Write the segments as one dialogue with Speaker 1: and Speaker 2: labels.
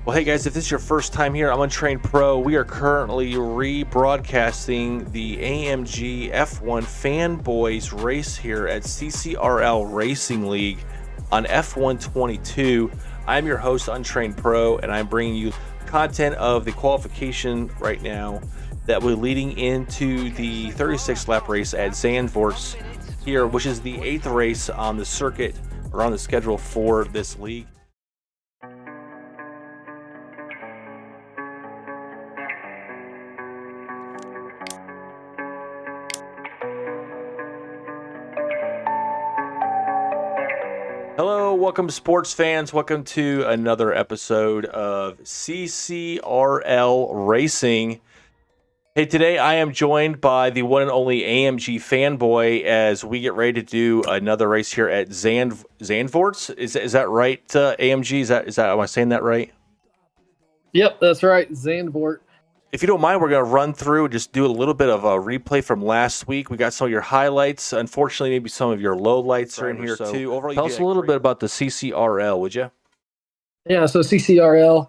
Speaker 1: Well, hey guys, if this is your first time here, I'm Untrained Pro. We are currently rebroadcasting the AMG F1 Fanboys race here at CCRL Racing League on F1 22. I'm your host, Untrained Pro, and I'm bringing you content of the qualification right now that we're leading into the 36 lap race at Zandvoorts here, which is the 8th race on the circuit or on the schedule for this league. Hello, welcome sports fans. Welcome to another episode of CCRL Racing. Hey, today I am joined by the one and only AMG fanboy as we get ready to do another race here at Zandvoorts. Is that right, AMG? Is that am I saying that right?
Speaker 2: Yep, that's right, Zandvoort.
Speaker 1: If you don't mind, we're going to run through and just do a little bit of a replay from last week. We got some of your highlights. Unfortunately, maybe some of your lowlights are in here too. Overall, tell us a little bit about the CCRL, would you?
Speaker 2: Yeah, so CCRL,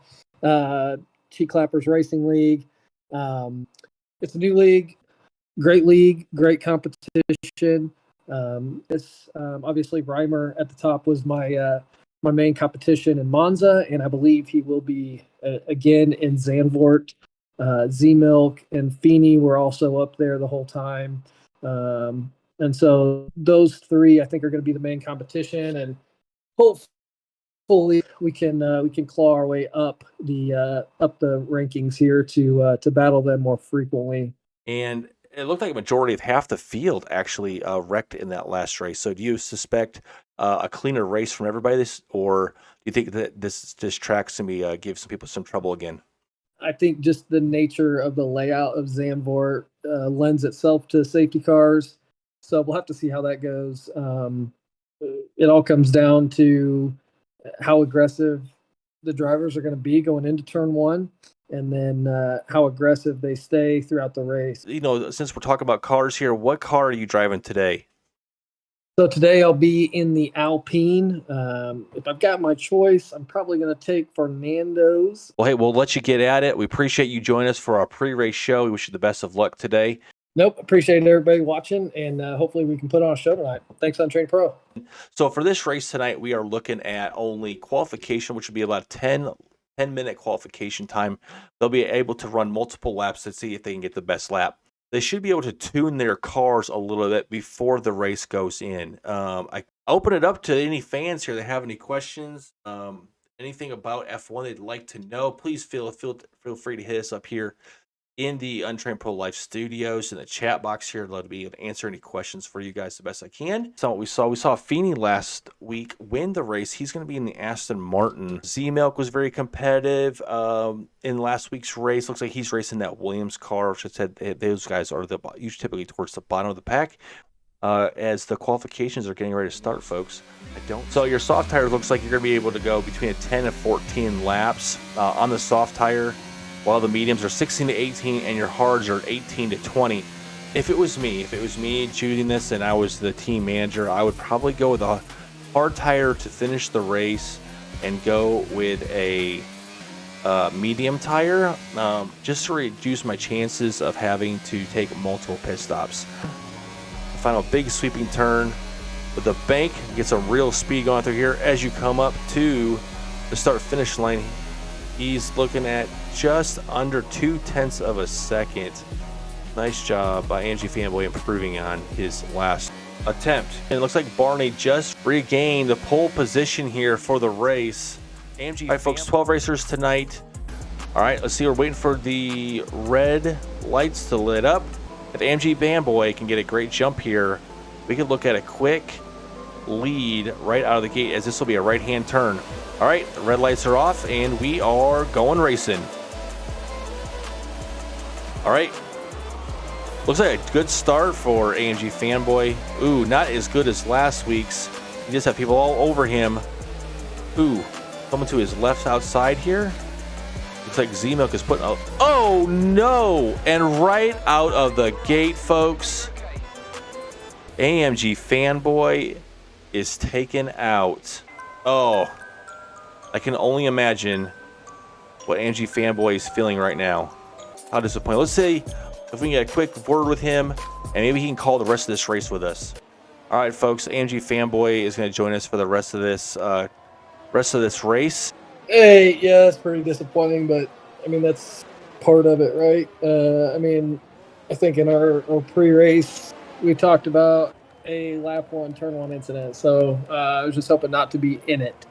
Speaker 2: T Clappers Racing League. It's a new league, great competition. It's obviously Reimer at the top was my main competition in Monza, and I believe he will be again in Zandvoort. Z-Milk and Feeney were also up there the whole time. And so those three, I think, are going to be the main competition, and hopefully we can claw our way up the rankings here to battle them more frequently.
Speaker 1: And it looked like a majority of half the field actually wrecked in that last race. So do you suspect a cleaner race from everybody, or do you think that this track's going to give some people some trouble again?
Speaker 2: I think just the nature of the layout of Zandvoort lends itself to safety cars. So we'll have to see how that goes. It all comes down to how aggressive the drivers are going to be going into turn one, and then how aggressive they stay throughout the race.
Speaker 1: You know, since we're talking about cars here, what car are you driving today?
Speaker 2: So today I'll be in the Alpine. If I've got my choice, I'm probably going to take Fernando's.
Speaker 1: Well, hey, we'll let you get at it. We appreciate you joining us for our pre-race show. We wish you the best of luck today.
Speaker 2: Nope, appreciate everybody watching, and hopefully we can put on a show tonight. Thanks, Untrained Pro.
Speaker 1: So for this race tonight, we are looking at only qualification, which would be about 10-minute qualification time. They'll be able to run multiple laps to see if they can get the best lap. They should be able to tune their cars a little bit before the race goes in. I open it up to any fans here that have any questions, anything about F1 they'd like to know. Please feel free to hit us up here in the Untrained Pro Life Studios in the chat box here. I'd love to be able to answer any questions for you guys the best I can. So what we saw Feeney last week win the race. He's going to be in the Aston Martin. Z-Milk was very competitive in last week's race. Looks like he's racing that Williams car, which I said those guys are usually typically towards the bottom of the pack. As the qualifications are getting ready to start, folks. So your soft tire looks like you're going to be able to go between 10 and 14 laps on the soft tire, while the mediums are 16 to 18 and your hards are 18 to 20. If it was me choosing this and I was the team manager, I would probably go with a hard tire to finish the race and go with a medium tire just to reduce my chances of having to take multiple pit stops. The final big sweeping turn with the bank, get some real speed going through here as you come up to the start finish line. He's looking at just under 0.2 of a second. Nice job by AMG fanboy improving on his last attempt. And it looks like Barney just regained the pole position here for the race. AMG. All right, folks, 12 racers tonight. All right, let's see. We're waiting for the red lights to lit up. If AMG fanboy can get a great jump here, we could look at a quick lead right out of the gate, as this will be a right-hand turn. All right, the red lights are off, and we are going racing. All right. Looks like a good start for AMG fanboy. Ooh, not as good as last week's. You just have people all over him. Ooh, coming to his left outside here. Looks like Z-Milk is putting out. Oh, no. And right out of the gate, folks, AMG fanboy is taken out. Oh, I can only imagine what AMG fanboy is feeling right now. How disappointed. Let's see if we can get a quick word with him, and maybe he can call the rest of this race with us. All right, folks, AMG fanboy is going to join us for the rest of this race.
Speaker 2: Hey, yeah, it's pretty disappointing, but I mean that's part of it, right? I mean, I think in our pre-race we talked about a lap one, turn one incident, so I was just hoping not to be in it.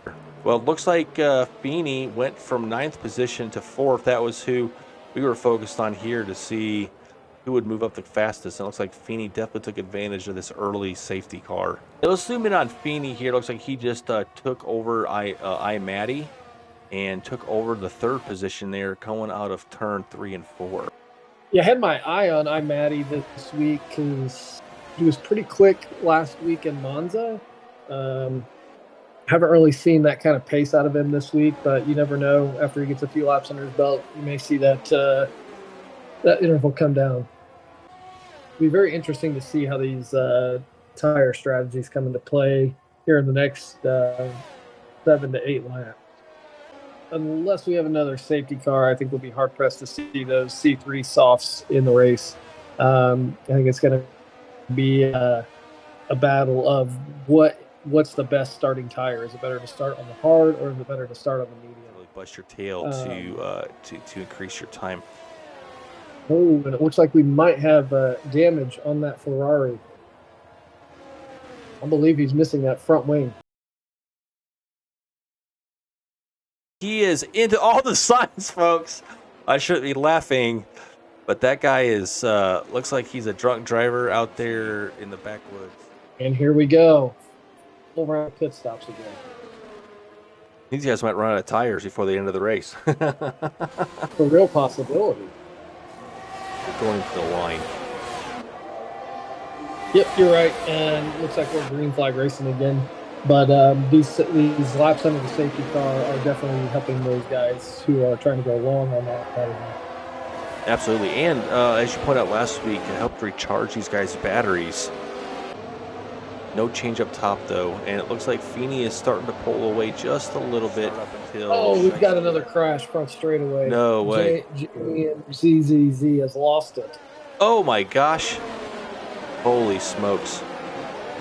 Speaker 1: Well, it looks like Feeney went from 9th position to 4th. That was who we were focused on here to see who would move up the fastest. And it looks like Feeney definitely took advantage of this early safety car. Let's zoom in on Feeney here. It looks like he just took over Matty and took over the 3rd position there, going out of turn 3 and 4.
Speaker 2: Yeah, I had my eye on Matty this week because he was pretty quick last week in Monza. Haven't really seen that kind of pace out of him this week, but you never know. After he gets a few laps under his belt, you may see that that interval come down. It'll be very interesting to see how these tire strategies come into play here in the next 7 to 8 laps. Unless we have another safety car, I think we'll be hard pressed to see those C3 softs in the race. I think it's going to be a battle of what's the best starting tire. Is it better to start on the hard, or is it better to start on the medium?
Speaker 1: Really bust your tail to increase your time.
Speaker 2: Oh, and it looks like we might have damage on that Ferrari. I believe he's missing that front wing.
Speaker 1: He is into all the signs, folks. I shouldn't be laughing, but that guy is looks like he's a drunk driver out there in the backwoods.
Speaker 2: And here we go. Over pit stops again.
Speaker 1: These guys might run out of tires before the end of the race.
Speaker 2: A real possibility.
Speaker 1: They're going to the line.
Speaker 2: Yep, you're right. And looks like we're green flag racing again. But these laps under the safety car are definitely helping those guys who are trying to go long on that.
Speaker 1: Absolutely. And as you pointed out last week, it helped recharge these guys' batteries. No change up top, though. And it looks like Feeney is starting to pull away just a little bit up until...
Speaker 2: Oh, we've got another crash front straightaway.
Speaker 1: No way.
Speaker 2: JZZZ has lost it.
Speaker 1: Oh, my gosh. Holy smokes.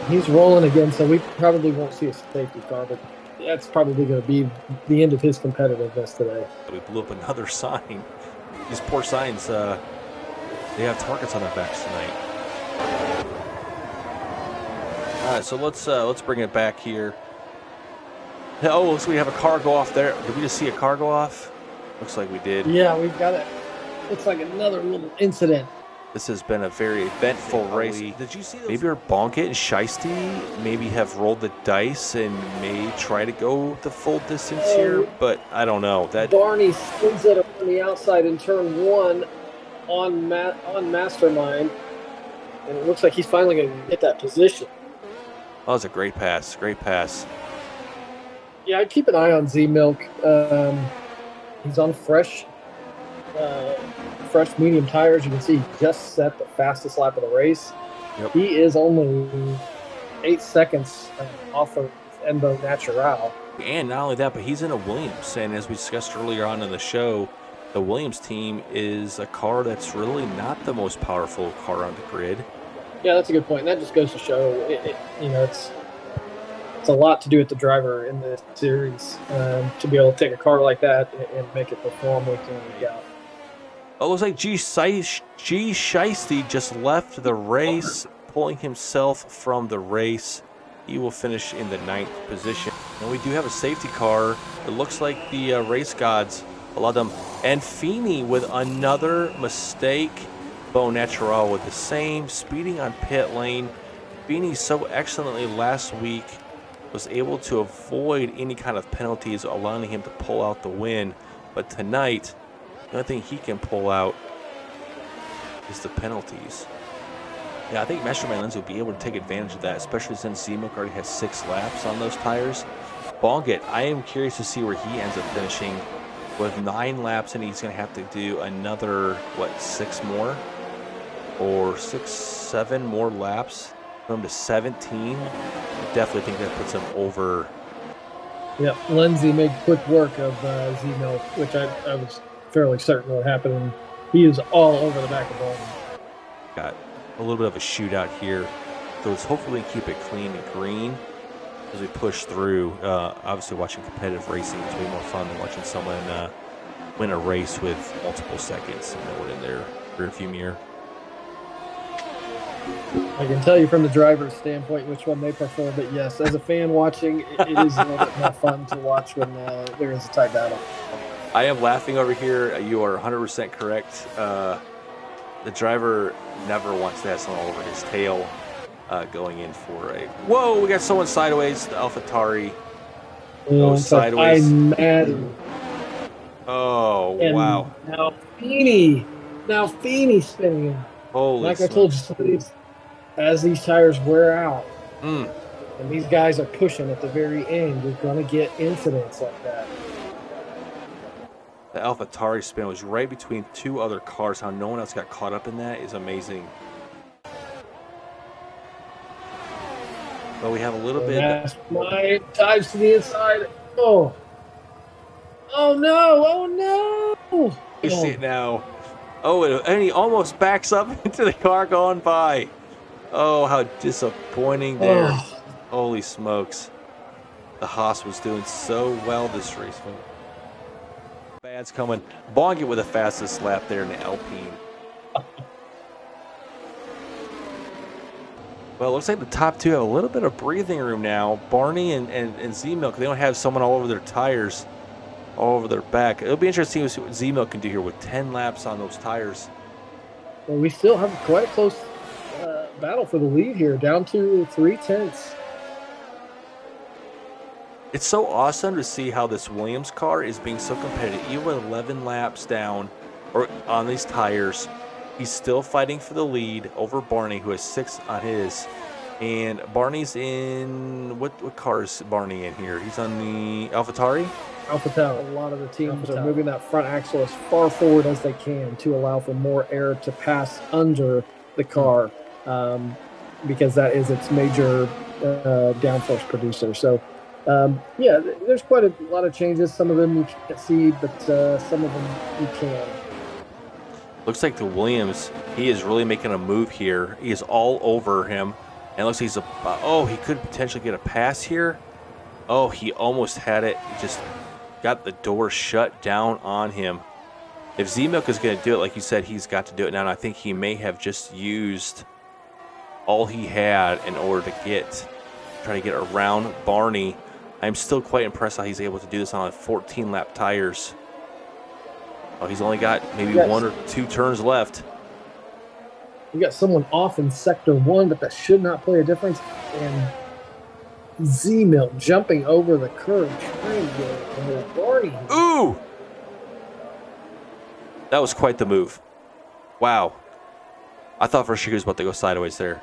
Speaker 2: He's rolling again, so we probably won't see a safety car, but that's probably going to be the end of his competitiveness today.
Speaker 1: We blew up another sign. These poor signs, they have targets on their backs tonight. All right, so let's bring it back here. Oh, so we have a car go off there. Did we just see a car go off? Looks like we did.
Speaker 2: Yeah, we've got it. Looks like another little incident.
Speaker 1: This has been a very eventful race. Did you see those? Maybe our Bonkett and Shiesty maybe have rolled the dice and may try to go the full distance here, but I don't know. That
Speaker 2: Barney spins it on the outside in turn 1 on Mastermind, and it looks like he's finally going to get that position.
Speaker 1: that was a great pass. Great pass.
Speaker 2: Yeah, I'd keep an eye on Z-Milk. He's on fresh medium tires. You can see he just set the fastest lap of the race.
Speaker 1: Yep.
Speaker 2: He is only 8 seconds off of Enbo Natural.
Speaker 1: And not only that, but he's in a Williams. And as we discussed earlier on in the show, the Williams team is a car that's really not the most powerful car on the grid.
Speaker 2: Yeah, that's a good point. And that just goes to show, it's a lot to do with the driver in this series to be able to take a car like that and make it perform week in and week out.
Speaker 1: Oh, it looks like G. Shiesty just left the race, pulling himself from the race. He will finish in the 9th position. And we do have a safety car. It looks like the race gods allowed them. And Feeney with another mistake. Beau Natural with the same, speeding on pit lane. Feeney so excellently last week was able to avoid any kind of penalties, allowing him to pull out the win. But tonight, the only thing he can pull out is the penalties. Yeah, I think Mastermind Lens will be able to take advantage of that, especially since Z-Milk already has 6 laps on those tires. Bongett, I am curious to see where he ends up finishing with 9 laps, and he's going to have to do another, 6 more? Or 7 more laps from to 17. I definitely think that puts him over
Speaker 2: Yeah, Lindsay made quick work of Zemo, which I was fairly certain would happen. And he is all over the back of Barney.
Speaker 1: Got a little bit of a shootout here. So let's hopefully keep it clean and green as we push through. Obviously, watching competitive racing is way more fun than watching someone win a race with multiple seconds and no one in their rearview mirror.
Speaker 2: I can tell you from the driver's standpoint which one they prefer, but yes, as a fan watching, it is a little bit more fun to watch when there is a tight battle.
Speaker 1: I am laughing over here. You are 100% correct. The driver never wants to have someone over his tail going in for a... Whoa, we got someone sideways. The AlphaTauri goes sideways.
Speaker 2: I'm mad.
Speaker 1: Oh,
Speaker 2: And
Speaker 1: wow.
Speaker 2: now Feeney's spinning.
Speaker 1: Holy
Speaker 2: like
Speaker 1: smokes.
Speaker 2: I told you, some of these, as these tires wear out,
Speaker 1: Mm.
Speaker 2: and these guys are pushing at the very end, you're going to get incidents like that.
Speaker 1: The AlphaTauri spin was right between two other cars. How no one else got caught up in that is amazing. But we have a little bit...
Speaker 2: That's my dives to the inside. Oh no!
Speaker 1: You see it now. Oh, and he almost backs up into the car going by. Oh, how disappointing there.
Speaker 2: Oh.
Speaker 1: Holy smokes. The Haas was doing so well this race. Bad's coming. Bongit with the fastest lap there in the Alpine. Well, it looks like the top two have a little bit of breathing room now. Barney and Z-Milk, they don't have someone all over their tires, all over their back. It'll be interesting to see what Z-Milk can do here with 10 laps on those tires.
Speaker 2: Well, we still have quite a close battle for the lead here, down to 3/10.
Speaker 1: It's so awesome to see how this Williams car is being so competitive. Even with 11 laps down or on these tires, he's still fighting for the lead over Barney, who has 6 on his. And Barney's in... What car is Barney in here? He's on the AlphaTauri?
Speaker 2: AlphaTauri. A lot of the teams are moving that front axle as far forward as they can to allow for more air to pass under the car, because that is its major downforce producer. So, yeah, there's quite a lot of changes. Some of them you can't see, but some of them you can.
Speaker 1: Looks like the Williams, he is really making a move here. He is all over him. And it looks like he's he could potentially get a pass here. Oh, he almost had it. He just got the door shut down on him. If Z-Milk is going to do it, like you said, he's got to do it now. And I think he may have just used all he had in order to try to get around Barney. I'm still quite impressed how he's able to do this on 14-lap tires. Oh, he's only got maybe 1 or 2 turns left.
Speaker 2: We got someone off in sector 1, but that should not play a difference. And Z-Milk jumping over the curb, trying to get Barney.
Speaker 1: Ooh! That was quite the move. Wow. I thought for sure he was about to go sideways there.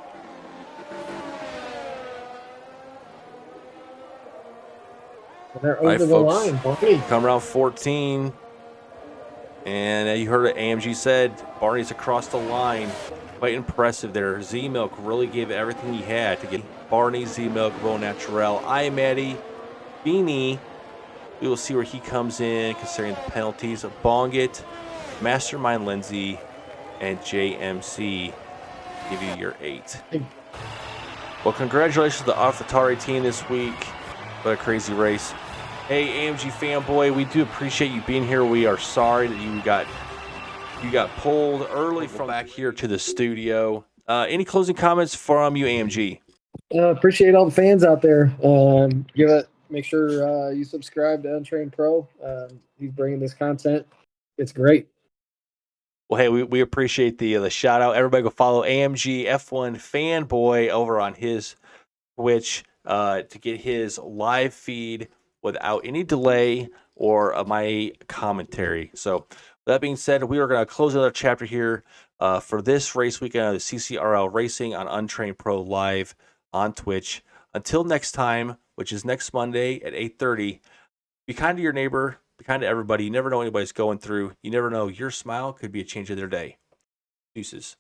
Speaker 2: And they're over the line, Barney.
Speaker 1: Come around 14. And you heard what AMG said. Barney's across the line. Quite impressive there. Z-Milk really gave everything he had to get Barney, Z-Milk, Roll Naturel, Maddie, Beanie. We will see where he comes in, considering the penalties of Bongit, Mastermind Lindsay, and JMC. Give you your 8. Well, congratulations to the AlphaTauri team this week. What a crazy race. Hey, AMG fanboy, we do appreciate you being here. We are sorry that you got pulled early from back here to the studio. Any closing comments from you, AMG?
Speaker 2: Appreciate all the fans out there. Make sure you subscribe to Untrained Pro. He's bringing this content. It's great.
Speaker 1: Well, hey, we appreciate the shout out. Everybody go follow AMG F1 fanboy over on his Twitch to get his live feed without any delay or my commentary. So that being said, we are going to close another chapter here for this race weekend of the CCRL Racing on Untrained Pro live on Twitch. Until next time, which is next Monday at 8:30, be kind to your neighbor, be kind to everybody. You never know what anybody's going through. You never know. Your smile could be a change of their day. Deuces.